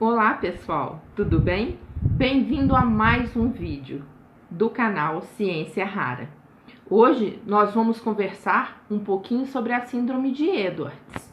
Olá pessoal, tudo bem? Bem-vindo a mais um vídeo do canal Ciência Rara. Hoje nós vamos conversar um pouquinho sobre a síndrome de Edwards.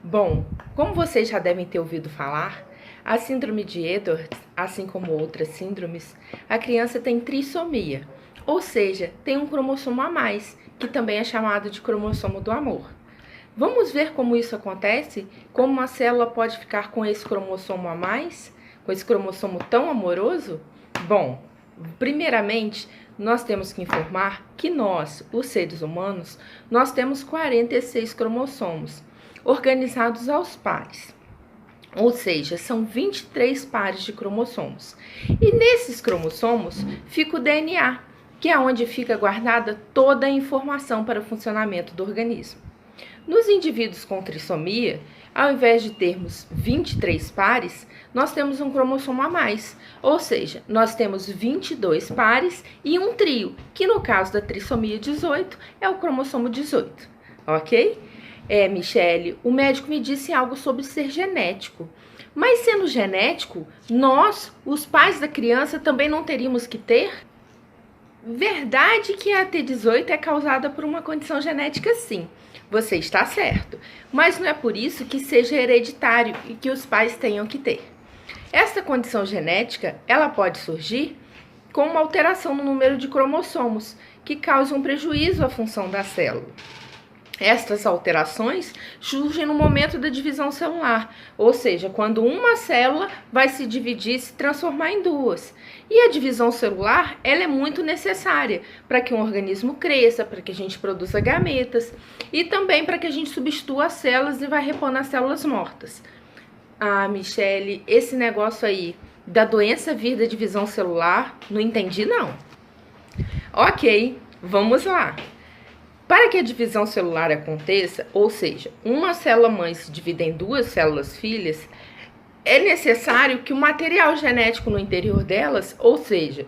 Bom, como vocês já devem ter ouvido falar, a síndrome de Edwards, assim como outras síndromes, a criança tem trissomia, ou seja, tem um cromossomo a mais, que também é chamado de cromossomo do amor. Vamos ver como isso acontece? Como uma célula pode ficar com esse cromossomo a mais? Com esse cromossomo tão amoroso? Bom, primeiramente, nós temos que informar que nós, os seres humanos, nós temos 46 cromossomos, organizados aos pares. Ou seja, são 23 pares de cromossomos. E nesses cromossomos fica o DNA, que é onde fica guardada toda a informação para o funcionamento do organismo. Nos indivíduos com trissomia, ao invés de termos 23 pares, nós temos um cromossomo a mais, ou seja, nós temos 22 pares e um trio, que no caso da trissomia 18 é o cromossomo 18, ok? Michele, o médico me disse algo sobre ser genético. Mas sendo genético, nós, os pais da criança, também não teríamos que ter? Verdade que a T18 é causada por uma condição genética, sim. Você está certo. Mas não é por isso que seja hereditário e que os pais tenham que ter. Essa condição genética, ela pode surgir com uma alteração no número de cromossomos, que causa um prejuízo à função da célula. Estas alterações surgem no momento da divisão celular, ou seja, quando uma célula vai se dividir e se transformar em duas. E a divisão celular, ela é muito necessária para que um organismo cresça, para que a gente produza gametas e também para que a gente substitua as células e vá repondo as células mortas. Ah, Michele, esse negócio aí da doença vir da divisão celular, não entendi não. Ok, vamos lá. Para que a divisão celular aconteça, ou seja, uma célula-mãe se divida em duas células-filhas, é necessário que o material genético no interior delas, ou seja,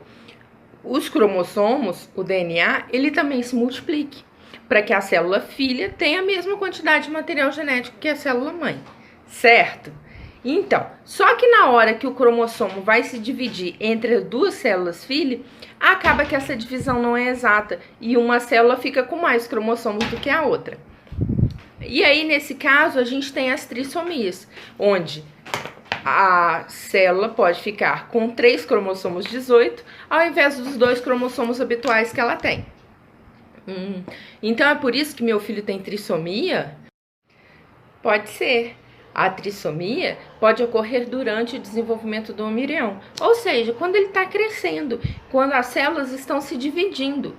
os cromossomos, o DNA, ele também se multiplique, para que a célula-filha tenha a mesma quantidade de material genético que a célula-mãe, certo? Então, só que na hora que o cromossomo vai se dividir entre duas células-filha, acaba que essa divisão não é exata e uma célula fica com mais cromossomos do que a outra. E aí, nesse caso, a gente tem as trissomias, onde a célula pode ficar com 3 cromossomos 18, ao invés dos 2 cromossomos habituais que ela tem. Então, é por isso que meu filho tem trissomia? Pode ser. A trissomia pode ocorrer durante o desenvolvimento do embrião, ou seja, quando ele está crescendo, quando as células estão se dividindo.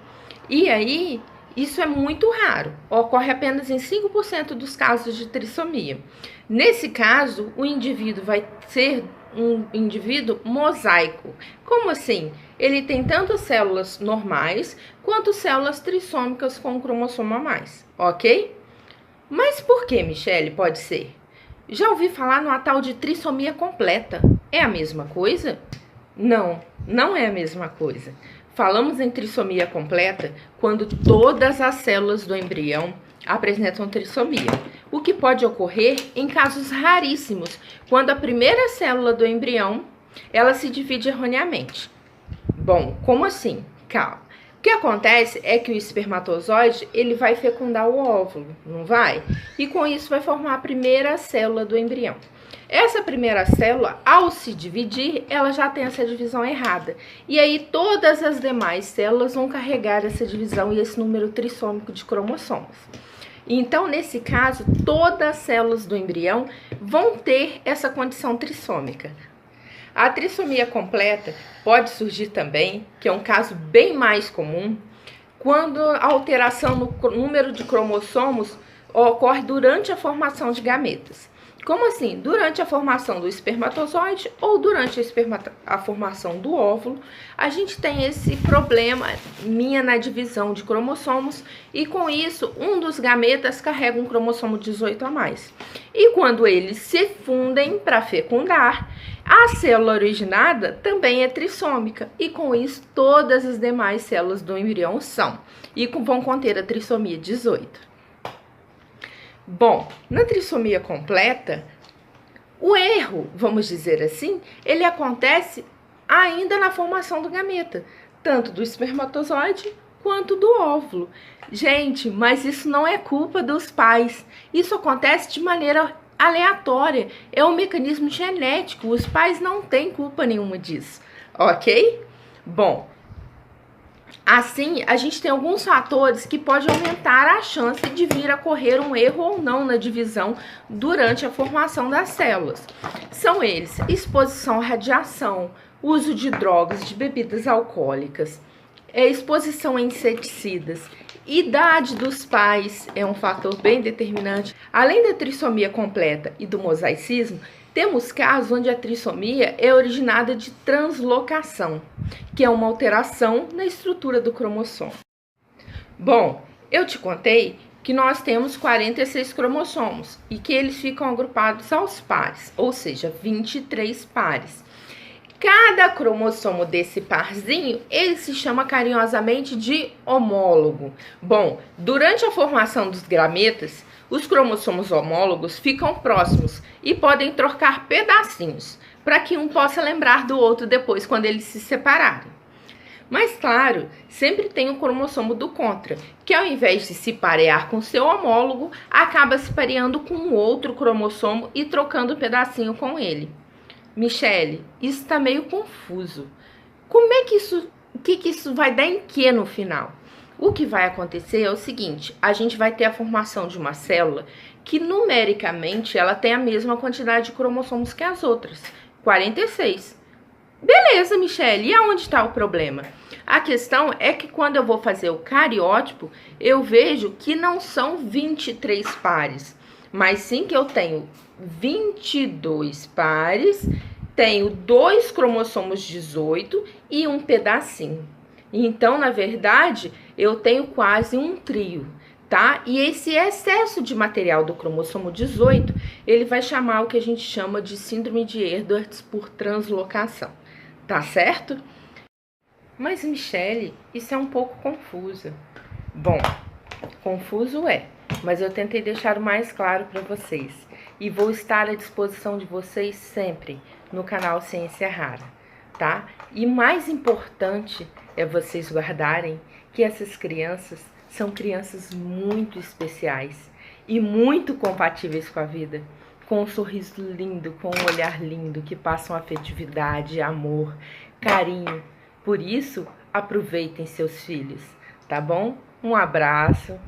E aí, isso é muito raro, ocorre apenas em 5% dos casos de trissomia. Nesse caso, o indivíduo vai ser um indivíduo mosaico. Como assim? Ele tem tanto células normais quanto células trissômicas com um cromossomo a mais, ok? Mas por que, Michele, pode ser? Já ouvi falar numa tal de trissomia completa. É a mesma coisa? Não, não é a mesma coisa. Falamos em trissomia completa quando todas as células do embrião apresentam trissomia, o que pode ocorrer em casos raríssimos, quando a primeira célula do embrião, ela se divide erroneamente. Bom, como assim? Calma. O que acontece é que o espermatozoide, ele vai fecundar o óvulo, não vai? E com isso vai formar a primeira célula do embrião. Essa primeira célula, ao se dividir, ela já tem essa divisão errada. E aí todas as demais células vão carregar essa divisão e esse número trissômico de cromossomos. Então, nesse caso, todas as células do embrião vão ter essa condição trissômica. A trissomia completa pode surgir também, que é um caso bem mais comum, quando a alteração no número de cromossomos ocorre durante a formação de gametas. Como assim? Durante a formação do espermatozoide ou durante a formação do óvulo, a gente tem esse problema na divisão de cromossomos e com isso um dos gametas carrega um cromossomo 18 a mais. E quando eles se fundem para fecundar, a célula originada também é trissômica e com isso todas as demais células do embrião são e vão conter a trissomia 18. Bom, na trissomia completa, o erro, vamos dizer assim, ele acontece ainda na formação do gameta, tanto do espermatozoide quanto do óvulo. Gente, mas isso não é culpa dos pais, isso acontece de maneira aleatória, é um mecanismo genético, os pais não têm culpa nenhuma disso, ok? Bom, assim, a gente tem alguns fatores que podem aumentar a chance de vir a ocorrer um erro ou não na divisão durante a formação das células. São eles: exposição à radiação, uso de drogas, de bebidas alcoólicas, exposição a inseticidas, idade dos pais é um fator bem determinante. Além da trissomia completa e do mosaicismo, temos casos onde a trissomia é originada de translocação, que é uma alteração na estrutura do cromossomo. Bom, eu te contei que nós temos 46 cromossomos e que eles ficam agrupados aos pares, ou seja, 23 pares. Cada cromossomo desse parzinho, ele se chama carinhosamente de homólogo. Bom, durante a formação dos gametas, os cromossomos homólogos ficam próximos e podem trocar pedacinhos, para que um possa lembrar do outro depois, quando eles se separarem. Mas, claro, sempre tem o cromossomo do contra, que ao invés de se parear com seu homólogo, acaba se pareando com um outro cromossomo e trocando um pedacinho com ele. Michele, isso está meio confuso. Como é que isso, o que isso vai dar em que no final? O que vai acontecer é o seguinte: a gente vai ter a formação de uma célula que numericamente ela tem a mesma quantidade de cromossomos que as outras, 46. Beleza, Michele, e aonde está o problema? A questão é que quando eu vou fazer o cariótipo, eu vejo que não são 23 pares, mas sim que eu tenho 22 pares, tenho 2 cromossomos 18 e um pedacinho. Então, na verdade, eu tenho quase um trio, tá? E esse excesso de material do cromossomo 18, ele vai chamar o que a gente chama de síndrome de Edwards por translocação, tá certo? Mas, Michele, isso é um pouco confuso. Bom, confuso é, mas eu tentei deixar o mais claro para vocês. E vou estar à disposição de vocês sempre no canal Ciência Rara, tá? E mais importante é vocês guardarem que essas crianças são crianças muito especiais e muito compatíveis com a vida, com um sorriso lindo, com um olhar lindo, que passam afetividade, amor, carinho. Por isso, aproveitem seus filhos, tá bom? Um abraço.